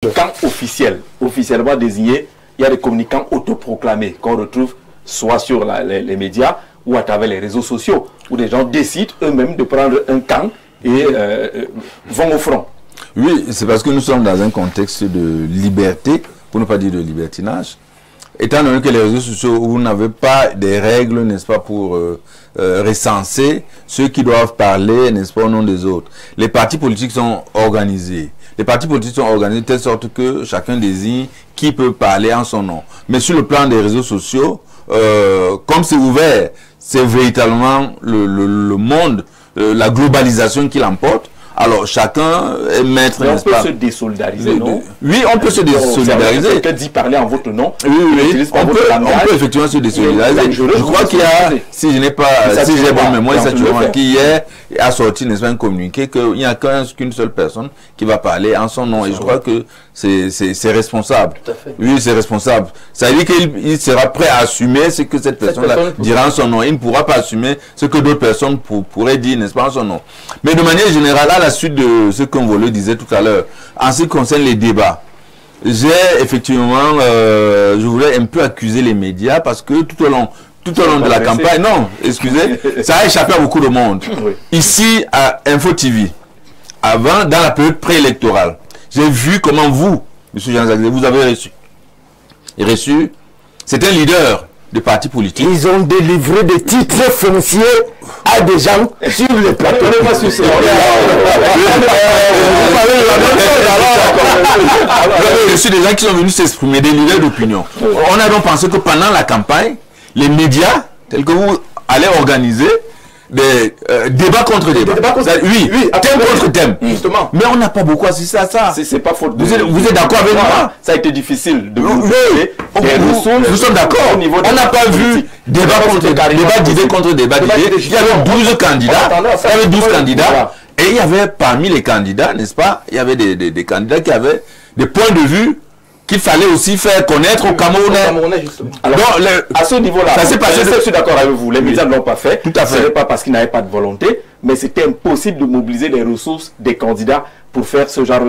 Quand officiellement désigné, il y a des communicants autoproclamés qu'on retrouve soit sur les médias ou à travers les réseaux sociaux, où des gens décident eux-mêmes de prendre un camp et vont au front. Oui, c'est parce que nous sommes dans un contexte de liberté, pour ne pas dire de libertinage. Étant donné que les réseaux sociaux, vous n'avez pas des règles, n'est-ce pas, pour recenser ceux qui doivent parler, n'est-ce pas, au nom des autres. Les partis politiques sont organisés. Les partis politiques sont organisés de telle sorte que chacun désigne qui peut parler en son nom. Mais sur le plan des réseaux sociaux, comme c'est ouvert, c'est véritablement le monde, la globalisation qui l'emporte. Alors, chacun est maître. Mais on peut se désolidariser, non? Oui, on peut se désolidariser. Quelqu'un dit parler en votre nom. Oui, on peut effectivement se désolidariser. Je crois qu'il y a, si je n'ai pas, si j'ai bonne mémoire, qui hier a sorti, n'est-ce pas, un communiqué qu'il n'y a qu'une seule personne qui va parler en son nom. Et je crois que c'est responsable. Tout à fait. Oui, c'est responsable. Ça veut dire qu'il sera prêt à assumer ce que cette personne-là dira en son nom. Il ne pourra pas assumer ce que d'autres personnes pourraient dire, n'est-ce pas, en son nom. Mais de manière générale, à la suite de ce qu'on le disait tout à l'heure, en ce qui concerne les débats, j'ai effectivement, je voulais un peu accuser les médias parce que tout au long de la campagne, non, excusez, ça a échappé à beaucoup de monde. Oui. Ici, à Info TV, avant, dans la période préélectorale, j'ai vu comment vous, M. Jean-Jacques, vous avez reçu, c'est un leader de partis politiques. Ils ont délivré des titres fonciers à des gens sur le plateau. Vous avez reçu des gens qui sont venus s'exprimer, des leaders d'opinion. On a donc pensé que pendant la campagne, les médias, tels que vous allez organiser, des débats contre débats. Oui, thème contre thème. Justement. Mais on n'a pas beaucoup assisté à ça. C'est pas faute. Vous êtes d'accord avec moi? Ça a été difficile de nous sommes d'accord. On n'a pas vu débat contre débat, d'idées contre débat d'idées. Il y avait 12 candidats. Il y avait 12 candidats. Et il y avait parmi les candidats, n'est-ce pas, il y avait des candidats qui avaient des points de vue qu'il fallait aussi faire connaître aux Camerounais. Alors, à ce niveau-là, ça s'est passé. Je suis d'accord avec vous. Les médias ne l'ont pas fait. Tout à fait. Ce n'est pas parce qu'ils n'avaient pas de volonté, mais c'était impossible de mobiliser les ressources des candidats pour faire ce genre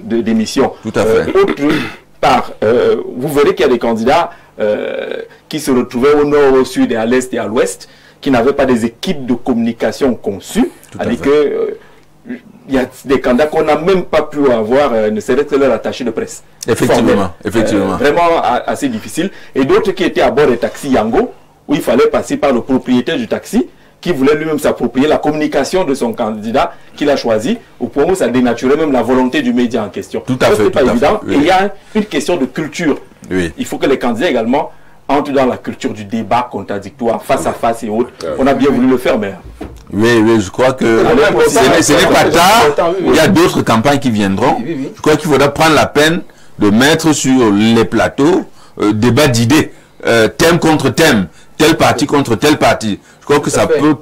d'émission. Tout à fait. Autre part, vous verrez qu'il y a des candidats qui se retrouvaient au nord, au sud et à l'est et à l'ouest, qui n'avaient pas des équipes de communication conçues. C'est-à-dire que il y a des candidats qu'on n'a même pas pu avoir, ne serait-ce que leur attaché de presse. Effectivement, effectivement. Vraiment assez difficile. Et d'autres qui étaient à bord des taxis Yango, où il fallait passer par le propriétaire du taxi, qui voulait lui-même s'approprier la communication de son candidat qu'il a choisi, au point où ça dénaturait même la volonté du média en question. Tout à fait. C'est pas évident. Oui. Et il y a une question de culture. Oui. Il faut que les candidats également entrent dans la culture du débat contradictoire, face à face et autres. On a bien voulu le faire, mais... Oui, je crois que ce n'est pas tard. Il y a d'autres campagnes qui viendront. Je crois qu'il faudra prendre la peine de mettre sur les plateaux débat d'idées, thème contre thème, tel parti contre tel parti. Je crois que ça peut...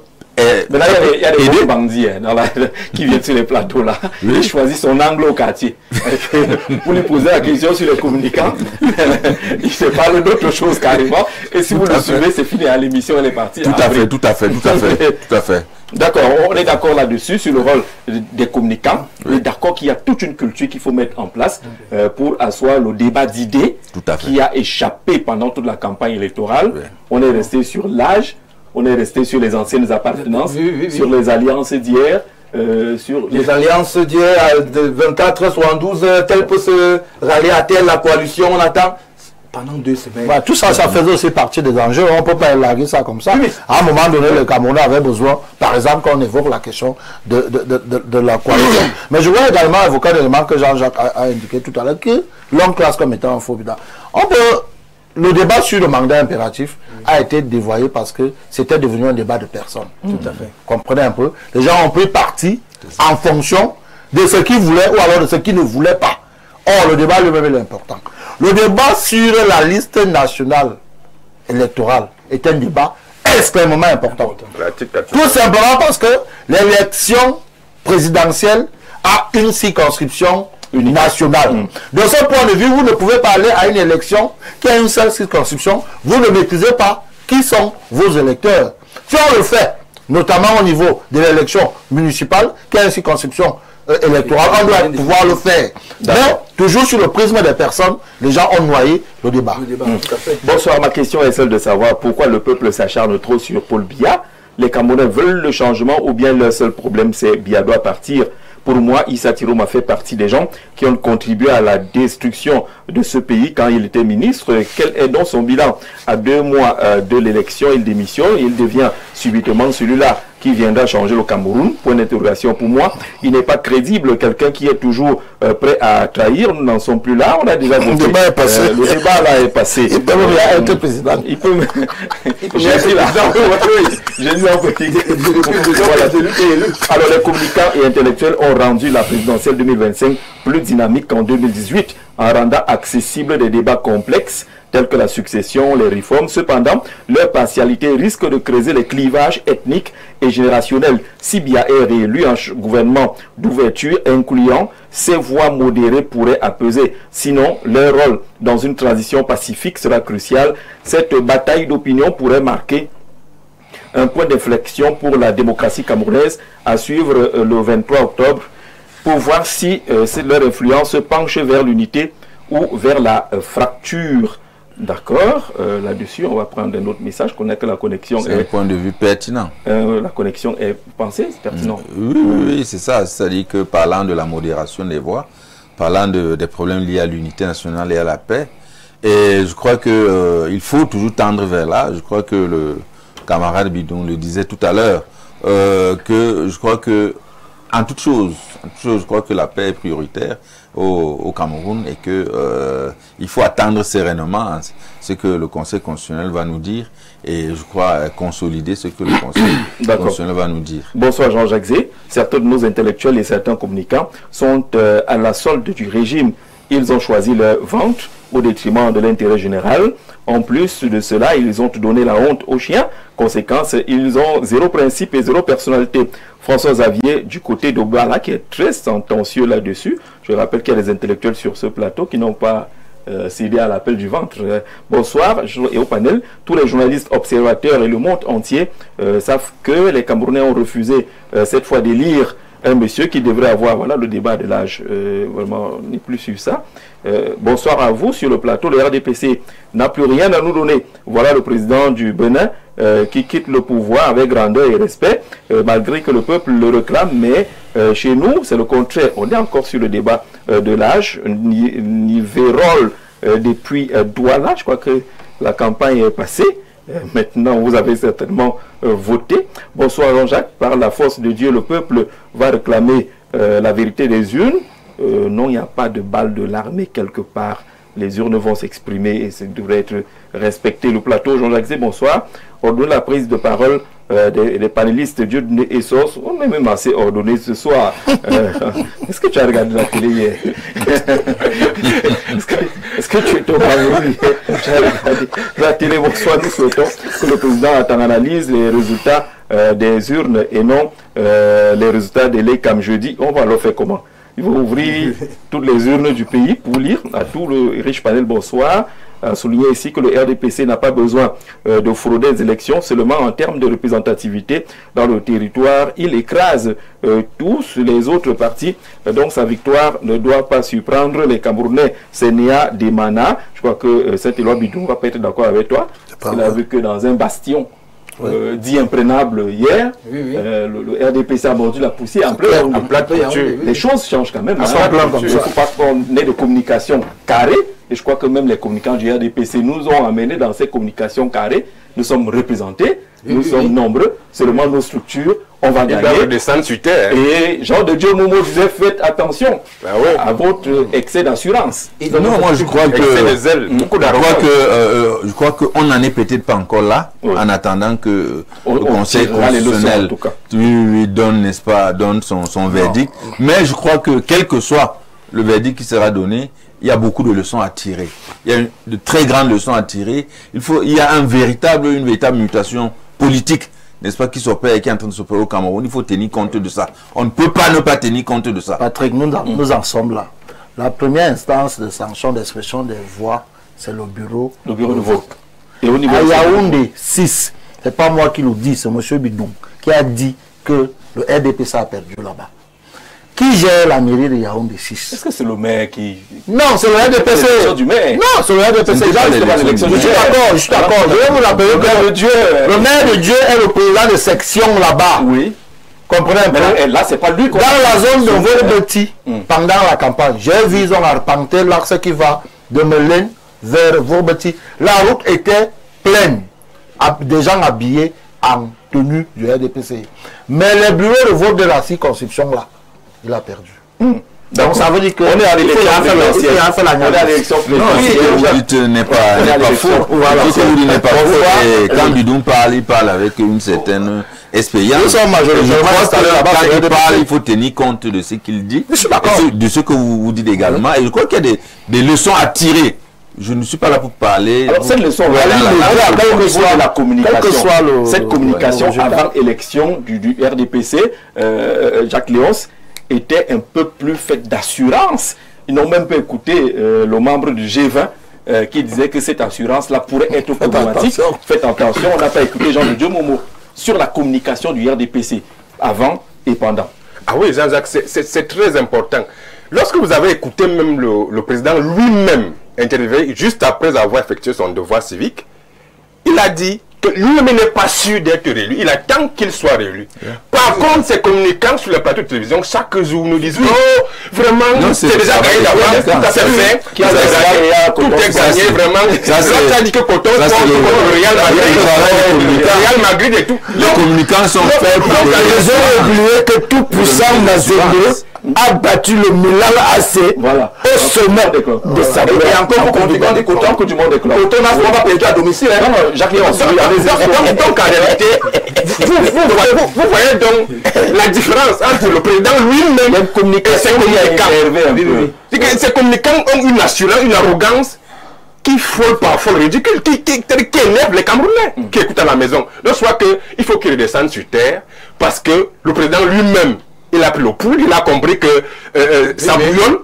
Mais là, il y a des bandits qui viennent sur les plateaux là. Oui. Ils choisissent son angle au quartier. Vous lui posez la question sur les communicants, il se parle d'autre chose carrément. Et si vous le suivez, c'est fini à l'émission, elle est partie. Tout à fait. D'accord, on est d'accord là-dessus, sur le rôle des communicants. On est d'accord qu'il y a toute une culture qu'il faut mettre en place pour asseoir le débat d'idées qui a échappé pendant toute la campagne électorale. Oui. On est resté sur l'âge. On est resté sur les anciennes appartenances, sur les alliances d'hier, sur les alliances d'hier de 24, 72, tel peut se rallier à telle la coalition, on attend pendant 2 semaines. Bah, tout ça, ça faisait aussi partie des enjeux, on ne peut pas élargir ça comme ça. Oui. À un moment donné, le Camerounais avait besoin, par exemple, qu'on évoque la question de la coalition. Mais je voulais également évoquer un élément que Jean-Jacques a indiqué tout à l'heure, que l'on classe comme étant un faux bilan. Le débat sur le mandat impératif a été dévoyé parce que c'était devenu un débat de personnes. Tout à fait. Comprenez un peu. Les gens ont pris parti en fonction de ce qu'ils voulaient ou alors de ce qu'ils ne voulaient pas. Or, le débat lui-même est important. Le débat sur la liste nationale électorale est un débat extrêmement important. Tout simplement parce que l'élection présidentielle a une circonscription nationale. De ce point de vue, vous ne pouvez pas aller à une élection qui a une seule circonscription. Vous ne maîtrisez pas qui sont vos électeurs. Si on le fait, notamment au niveau de l'élection municipale, qui a une circonscription électoral, on doit pouvoir le faire. Mais toujours sur le prisme des personnes, les gens ont noyé le débat. Tout à fait. Bonsoir, ma question est celle de savoir pourquoi le peuple s'acharne trop sur Paul Biya. Les Camerounais veulent le changement ou bien leur seul problème c'est Biya doit partir. Pour moi, Issa Tirom a fait partie des gens qui ont contribué à la destruction de ce pays quand il était ministre. Quel est donc son bilan? À 2 mois de l'élection, il démissionne, il devient subitement celui-là qui viendra changer le Cameroun. Point d'interrogation pour moi. Il n'est pas crédible, quelqu'un qui est toujours prêt à trahir. Nous n'en sommes plus là. On a déjà voté. Le débat est passé. Le débat là est passé. Il peut même être président. Il peut. J'ai dit là. J'ai dit en petit. Alors les communicants et intellectuels ont rendu la présidentielle 2025 plus dynamique qu'en 2018 en rendant accessibles des débats complexes tels que la succession, les réformes. Cependant, leur partialité risque de creuser les clivages ethniques et générationnels. Si Biya est réélu en gouvernement d'ouverture incluant, ces voix modérées pourraient apaiser. Sinon, leur rôle dans une transition pacifique sera crucial. Cette bataille d'opinion pourrait marquer un point d'inflexion pour la démocratie camerounaise à suivre le 23 octobre pour voir si leur influence se penche vers l'unité ou vers la fracture. D'accord, là-dessus, on va prendre un autre message, qu'on a que la connexion est... C'est un point de vue pertinent. La connexion est pensée, c'est pertinent. Oui, c'est ça. C'est-à-dire que parlant de la modération des voix, parlant des problèmes liés à l'unité nationale et à la paix, et je crois qu'il faut toujours tendre vers là. Je crois que le camarade Bidon le disait tout à l'heure, que je crois que en toute chose, je crois que la paix est prioritaire au Cameroun et que il faut attendre sereinement ce que le Conseil constitutionnel va nous dire et je crois consolider ce que le Conseil constitutionnel va nous dire. Bonsoir Jean-Jacques Zé. Certains de nos intellectuels et certains communicants sont à la solde du régime. Ils ont choisi leur vente au détriment de l'intérêt général. En plus de cela, ils ont donné la honte aux chiens. Conséquence, ils ont zéro principe et zéro personnalité. François Xavier, du côté d'Obala, qui est très sentencieux là-dessus. Je rappelle qu'il y a des intellectuels sur ce plateau qui n'ont pas cédé à l'appel du ventre. Bonsoir, et au panel, tous les journalistes observateurs et le monde entier savent que les Camerounais ont refusé cette fois d'élire un monsieur qui devrait avoir, voilà, le débat de l'âge, vraiment, on n'est plus sur ça. Bonsoir à vous sur le plateau. Le RDPC n'a plus rien à nous donner. Voilà le président du Bénin qui quitte le pouvoir avec grandeur et respect, malgré que le peuple le réclame, mais chez nous, c'est le contraire. On est encore sur le débat de l'âge. Nivérol depuis Douala, je crois que la campagne est passée. Maintenant, vous avez certainement voté. Bonsoir Jean-Jacques. Par la force de Dieu, le peuple va réclamer la vérité des urnes. Non, il n'y a pas de balle de l'armée quelque part. Les urnes vont s'exprimer et ça devrait être respecté. Le plateau, Jean-Jacques Zé, bonsoir. Ordonne la prise de parole des panélistes Dieudonné et Sos. On est même assez ordonné ce soir. Est-ce que tu as regardé la télé hier? Est-ce que tu es au Cameroun? Tu as regardé la télé? Bonsoir, nous souhaitons que le président analyse les résultats des urnes et non les résultats des comme jeudi. On va le faire comment? Il faut ouvrir toutes les urnes du pays pour lire à tout le riche panel. Bonsoir. Souligner ici que le RDPC n'a pas besoin de frauder les élections, seulement en termes de représentativité dans le territoire. Il écrase tous les autres partis, donc sa victoire ne doit pas surprendre les Camerounais. C'est Néa Demana. Je crois que Saint-Éloi Bidou va pas être d'accord avec toi. Il a vu que dans un bastion dit imprégnable hier, le RDPC a mordu la poussière en plein les choses changent quand même. Il ne faut pas qu'on ait de communication carrée. Et je crois que même les communicants du RDPC nous ont amenés dans ces communications carrées. Nous sommes représentés, nous sommes nombreux, seulement nos structures, on va gagner. Descendre sur terre. Et Jean de Dieu Momo disait, faites attention à votre excès d'assurance. Non, moi je crois que je crois qu'on n'en est peut-être pas encore là, en attendant que le Conseil constitutionnel lui donne, n'est-ce pas, donne son verdict. Mais je crois que quel que soit le verdict qui sera donné, il y a beaucoup de leçons à tirer. Il y a de très grandes leçons à tirer. Il y a une véritable mutation politique, n'est-ce pas, qui s'opère et qui est en train de s'opérer au Cameroun. Il faut tenir compte de ça. On ne peut pas ne pas tenir compte de ça. Patrick, nous en sommes là. La première instance de sanction d'expression des voix, c'est le bureau de vote. Et au niveau à Yaoundé 6, c'est pas moi qui le dis, c'est M. Bidon qui a dit que le RDPC a perdu là-bas. qui gère la mairie de Yaoundé 6? Est-ce que c'est le maire qui... Non, c'est le RDPC. Non, c'est le RDPC. Je suis d'accord. Je vais vous rappeler que le maire de Dieu est le président de section là-bas. Oui. Comprenez un peu? Là, c'est pas lui. Dans la zone de Vauberti, pendant la campagne, j'ai vu ils ont arpenté l'axe qui va de Melun vers Vauberti. La route était pleine. Des gens habillés en tenue du RDPC. Mais les bureaux de vote de la circonscription là, il a perdu. Donc ça veut dire que on est à l'élection présidentielle. N'est pas faux. Vous n'est pas faux. Et quand Bidoum parle, il parle avec une certaine expérience. Quand il parle, il faut tenir compte de ce qu'il dit, de ce que vous dites également. Et je crois qu'il y a des leçons à tirer. Je ne suis pas là pour parler. Alors cette leçon, la communication, cette communication avant l'élection du RDPC, Jacques Léonce, était un peu plus faite d'assurance. Ils n'ont même pas écouté le membre du G20 qui disait que cette assurance-là pourrait être problématique. Faites attention, on n'a pas écouté Jean de Dieu Momo sur la communication du RDPC avant et pendant. Ah oui, Jean-Jacques, c'est très important. Lorsque vous avez écouté même le président lui-même intervenir juste après avoir effectué son devoir civique, il a dit que lui-même n'est pas sûr d'être réélu. Il attend qu'il soit réélu. Par contre, ses communicants sur les plateaux de télévision, chaque jour, nous disent oh, vraiment, c'est déjà gagné d'avance, ça s'est fait, tout est gagné, vraiment. Ça a dit que Coton, le Real Madrid et tout. Les communicants sont faits pour... Ils ont oublié que tout puissant Nazembe a battu le Milan AC au sommet de sa carrière. Et encore pour continuer des Coton que du monde est clair. Coton n'a pas perdu à domicile. Non, Jacques Léonce, donc en réalité, vous voyez donc la différence entre le président lui-même et ses communicants. Ces communicants ont une assurance, une arrogance qui frôle parfois le ridicule, qui énerve les Camerounais qui écoutent à la maison. Donc soit qu'il faut qu'il redescende sur terre parce que le président lui-même, il a pris le pouls, il a compris que ça bouillonne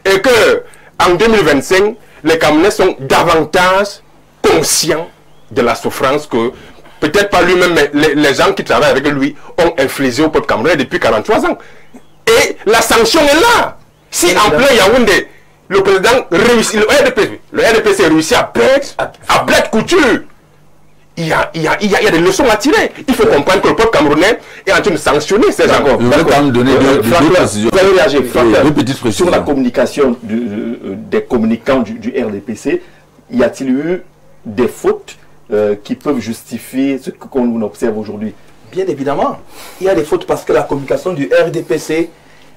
et que en 2025, les Camerounais sont davantage conscients de la souffrance que peut-être pas lui-même, mais les gens qui travaillent avec lui ont infligé au peuple camerounais depuis 43 ans. Et la sanction est là. Si en plein Yaoundé, le président réussit, le RDPC réussit à plate couture, il y a des leçons à tirer. Il faut comprendre que le peuple camerounais est en train de sanctionner ces gens. Je vais quand même donner deux précisions. Vous avez réagi sur la communication des communicants du RDPC. Y a-t-il eu des fautes qui peuvent justifier ce qu'on observe aujourd'hui? Bien évidemment, il y a des fautes parce que la communication du RDPC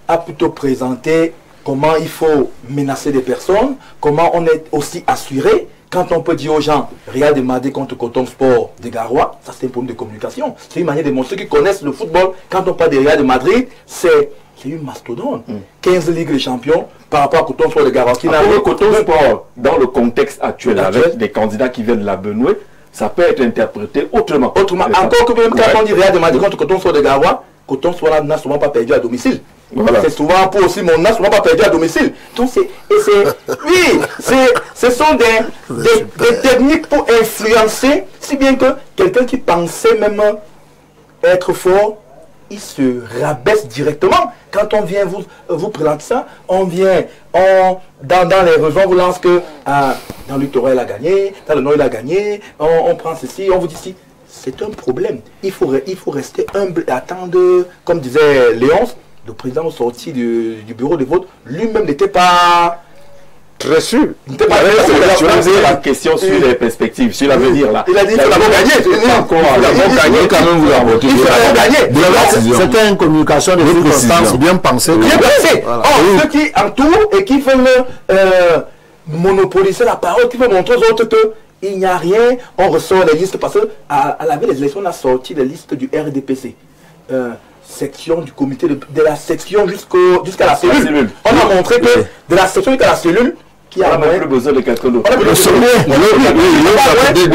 a plutôt présenté comment il faut menacer des personnes, comment on est aussi assuré. Quand on peut dire aux gens, Real de Madrid contre Coton Sport de Garoua, ça c'est un problème de communication. C'est une manière de montrer qu'ils connaissent le football. Quand on parle de Real de Madrid, c'est une mastodonte. 15 Ligues de champions par rapport à Coton Sport de Garoua. Coton Sport, dans le contexte actuel, avec des candidats qui viennent de la Benoué, ça peut être interprété autrement. Encore que même quand on dit Real de Madrid contre Coton Sport de Garoua, Coton Sport n'a souvent pas perdu à domicile. Voilà. C'est souvent pour aussi mon n'a souvent pas perdu à domicile. Donc ce sont des techniques pour influencer, si bien que quelqu'un qui pensait même être fort, il se rabaisse directement. Quand on vient vous présenter ça, on vient, dans les raisons, on vous lance que dans l'électorat il a gagné, dans le Nord il a gagné, on prend ceci, on vous dit ci. C'est un problème. Il faut rester humble et attendre, comme disait Léonce, le président sorti du bureau de vote, lui-même n'était pas très sûr. Il n'était pas posé la question sur les perspectives, sur l'avenir là. Il a dit qu'il l'avons gagné. Quand même vous l'avez gagné. C'était une communication de circonstances bien pensée. Bien pensée. Or, ceux qui entourent et qui veulent monopoliser la parole, qui veulent montrer aux autres qu'il n'y a rien, on ressort les listes parce qu'à la veille des élections, on a sorti les listes du RDPC. Section du comité de la section jusqu'à la cellule. On a montré que de la section jusqu'à la cellule, qui a plus besoin de quelqu'un d'autre. Le sommet, deux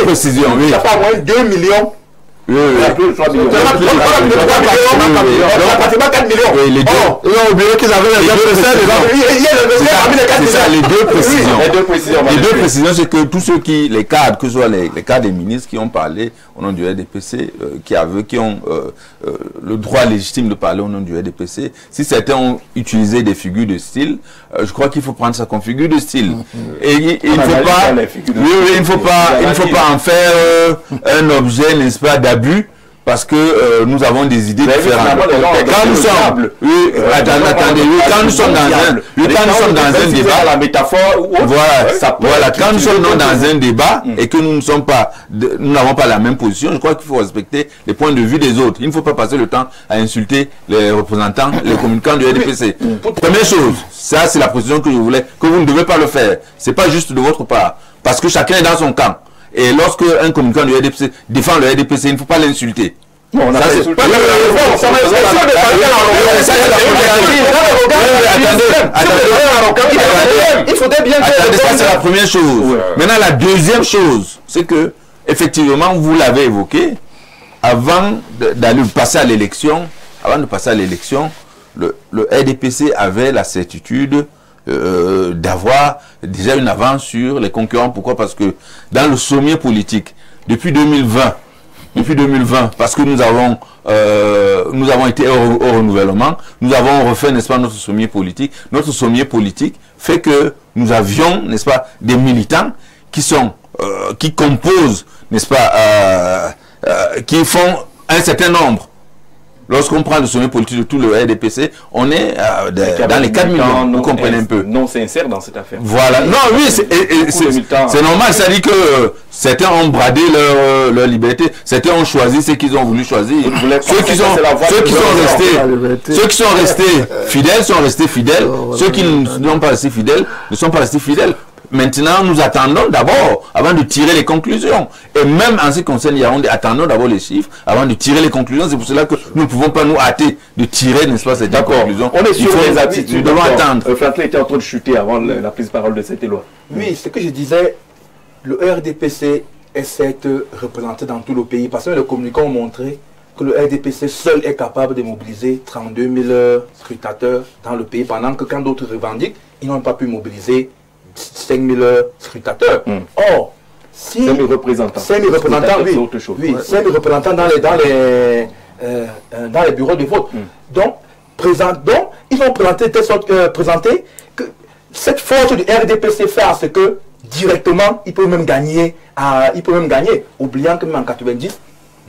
précisions, oui. Il n'y a pas moins de 2 millions. Oui, plus de 3 millions. Pratiquement 4 millions. Ils ont oublié qu'ils avaient les deux précisions. Il y a les deux précisions. Les deux précisions. Les deux précision, c'est que tous ceux qui, les cadres, que ce soit les cadres des ministres qui ont parlé au nom du RDPC, qui ont le droit légitime de parler au nom du RDPC, si certains ont utilisé des figures de style, je crois qu'il faut prendre ça comme figure de style. Et il ne faut pas en faire un objet, n'est-ce pas, d'abus. Parce que nous avons des idées différentes. Quand nous sommes, quand nous sommes dans un débat, la métaphore, voilà, quand nous sommes dans un débat et que nous n'avons pas la même position, je crois qu'il faut respecter les points de vue des autres. Il ne faut pas passer le temps à insulter les représentants, les communicants du RDPC. Première chose, ça c'est la position que je voulais, que vous ne devez pas le faire. C'est pas juste de votre part, parce que chacun est dans son camp. Et lorsque un communicant du RDPC défend le RDPC, il ne faut pas l'insulter. Non, on a il faudrait bien ça c'est la première chose. Maintenant la deuxième chose, c'est que effectivement vous l'avez évoqué, avant d'aller passer à l'élection, le RDPC avait la certitude d'avoir déjà une avance sur les concurrents. Pourquoi? Parce que dans le sommier politique, depuis 2020, parce que nous avons été au renouvellement, nous avons refait, n'est-ce pas, notre sommier politique. Notre sommier politique fait que nous avions, n'est-ce pas, des militants qui composent, n'est-ce pas, qui font un certain nombre. Lorsqu'on prend le sommet politique de tout le RDPC, on est dans les 4 millions, vous comprenez un peu. Non sincère dans cette affaire. Voilà, non, oui, c'est normal, ça dit que certains ont bradé leur liberté, certains ont choisi ce qu'ils ont voulu choisir. Ceux qui sont restés fidèles sont restés fidèles, ceux qui ne sont pas restés fidèles ne sont pas restés fidèles. Maintenant, nous attendons d'abord, avant de tirer les conclusions. Et même en ce qui concerne Yaoundé, attendons d'abord les chiffres, avant de tirer les conclusions. C'est pour cela que nous ne pouvons pas nous hâter de tirer, n'est-ce pas, ces conclusions. On est sur les attitudes. Nous devons attendre. Franklin était en train de chuter avant la prise de parole de cette loi. Oui, ce que je disais, le RDPC essaie de représenter dans tout le pays. Parce que les communicants ont montré que le RDPC seul est capable de mobiliser 32 000 scrutateurs dans le pays, pendant que quand d'autres revendiquent, ils n'ont pas pu mobiliser 5 000 scrutateurs. Or, si 5 000 représentants. 5 000 représentants, oui. Autre chose. Oui, 5 000 représentants dans les bureaux de vote. Donc, ils ont présenté que cette force du RDPC fait à ce que directement, il peut même gagner. Oubliant que même en 90,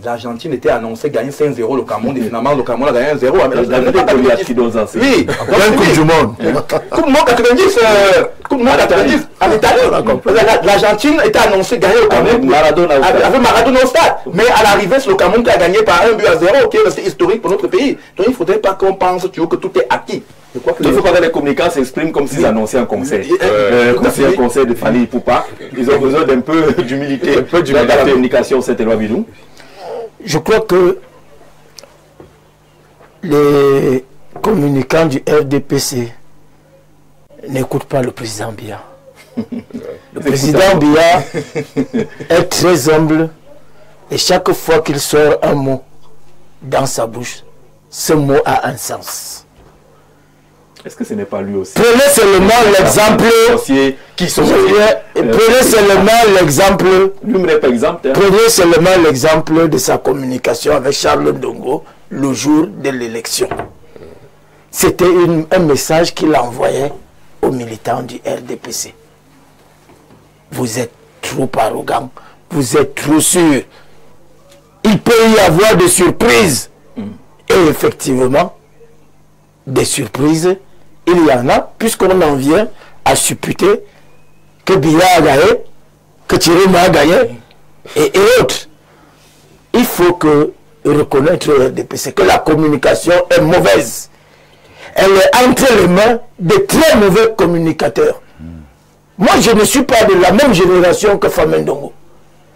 l'Argentine était annoncée gagner 5-0 le Cameroun, et finalement le Cameroun a gagné 1-0. Oui, Coupe du Monde. Coupe du Monde 90, en Italie. L'Argentine était annoncée gagner le Cameroun avec Maradona au stade. Mais à l'arrivée, c'est le Cameroun qui a gagné par 1-0, qui est resté historique pour notre pays. Donc il ne faudrait pas qu'on pense que tout est acquis. Il faut que les communicants s'expriment comme s'ils annonçaient un conseil. C'est un conseil de Fali Poupa. Ils ont besoin d'un peu d'humilité dans la communication, c'était loi Bidou. Je crois que les communicants du RDPC n'écoutent pas le président Biya. Le président Biya est très humble et chaque fois qu'il sort un mot dans sa bouche, ce mot a un sens. Est-ce que ce n'est pas lui aussi? Prenez seulement l'exemple. Prenez seulement l'exemple. Prenez seulement l'exemple de sa communication avec Charles Ndongo le jour de l'élection. C'était un message qu'il envoyait aux militants du RDPC. Vous êtes trop arrogants, vous êtes trop sûrs. Il peut y avoir des surprises. Et effectivement, des surprises, il y en a, puisqu'on en vient à supputer que Biya a gagné, que Chirima a gagné, et autres. Il faut reconnaître le RDPC que la communication est mauvaise. Elle est entre les mains de très mauvais communicateurs. Moi, je ne suis pas de la même génération que Famendongo.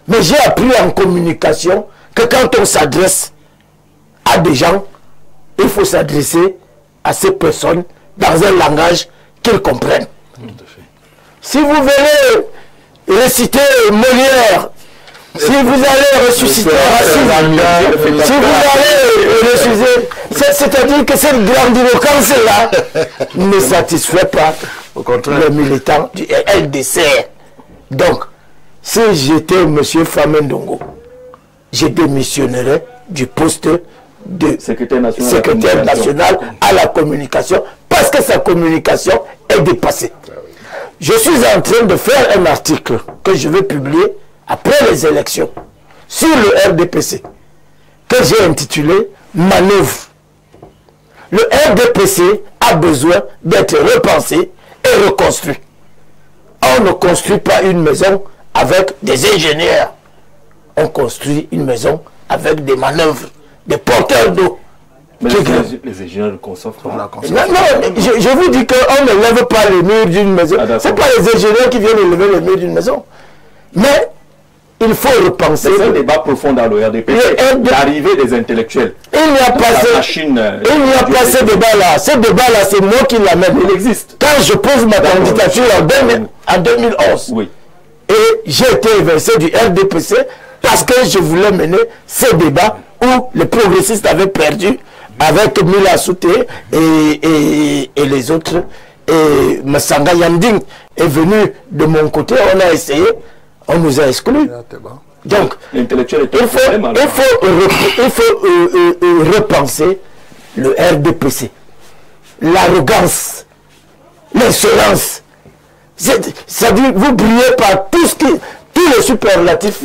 Mais j'ai appris en communication que quand on s'adresse à des gens, il faut s'adresser à ces personnes dans un langage qu'ils comprennent. Si vous venez réciter Molière, si vous allez ressusciter Racine, si vous allez ressusciter, c'est-à-dire que cette grandiloquence-là ne satisfait pas les militants du LDC. Donc, si j'étais M. Famendongo, je démissionnerais du poste de secrétaire national à la communication parce que sa communication est dépassée. Je suis en train de faire un article que je vais publier après les élections sur le RDPC que j'ai intitulé « Manœuvre ». Le RDPC a besoin d'être repensé et reconstruit. On ne construit pas une maison avec des ingénieurs. On construit une maison avec des manœuvres, des porteurs d'eau. Mais les ingénieurs ne conçoivent pas. Non, je vous dis qu'on ne lève pas les murs d'une maison. Ce n'est pas les ingénieurs qui viennent lever les murs d'une maison. Mais il faut repenser. C'est un débat profond dans le RDP. L'arrivée des intellectuels. Il n'y a pas ce débat-là. Ce débat-là, c'est moi qui l'amène. Il existe. Quand je pose ma candidature en 2011, oui. Et j'ai été évincé du RDPC parce que je voulais mener ce débat où les progressistes avaient perdu avec Mila Souté et les autres. Et Massanga Yanding est venu de mon côté. On a essayé. On nous a exclus. Donc, il faut repenser le RDPC. L'arrogance, l'insolence. C'est-à-dire, vous brillez par tous les superlatifs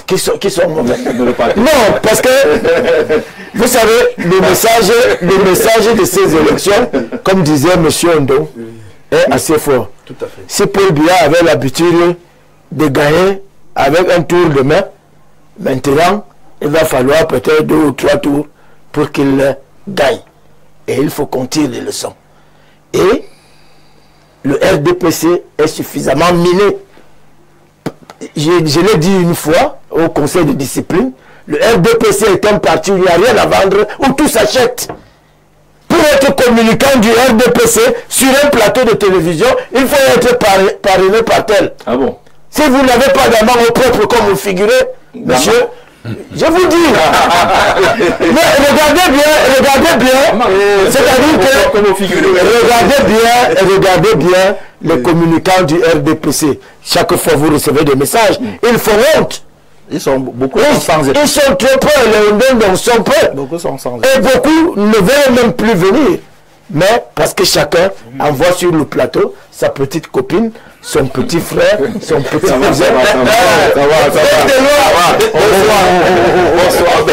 qui sont mauvais. Non, parce que, vous savez, le message de ces élections, comme disait M. Ondo, est assez fort. Tout à fait. Si Paul Biya avait l'habitude de gagner avec un tour de main, maintenant, il va falloir peut-être 2 ou 3 tours pour qu'il gagne. Et il faut qu'on tire les leçons. Et le RDPC est suffisamment miné. Je l'ai dit une fois au conseil de discipline, le RDPC est un parti où il n'y a rien à vendre, où tout s'achète. Pour être communicant du RDPC sur un plateau de télévision, il faut être parrainé par tel. Ah bon? Si vous n'avez pas d'amour au propre comme vous figurez, monsieur, je vous dis, mais regardez bien, c'est-à-dire que, regardez bien les communicants du RDPC. Chaque fois vous recevez des messages, ils font honte. Ils sont beaucoup sans Ils sont trop près, les Ndongo sont prêts. Beaucoup sont sans et beaucoup ne veulent même plus venir. Mais parce que chacun envoie sur le plateau sa petite copine, son petit frère, son petit cousin. Ça va. Bonsoir.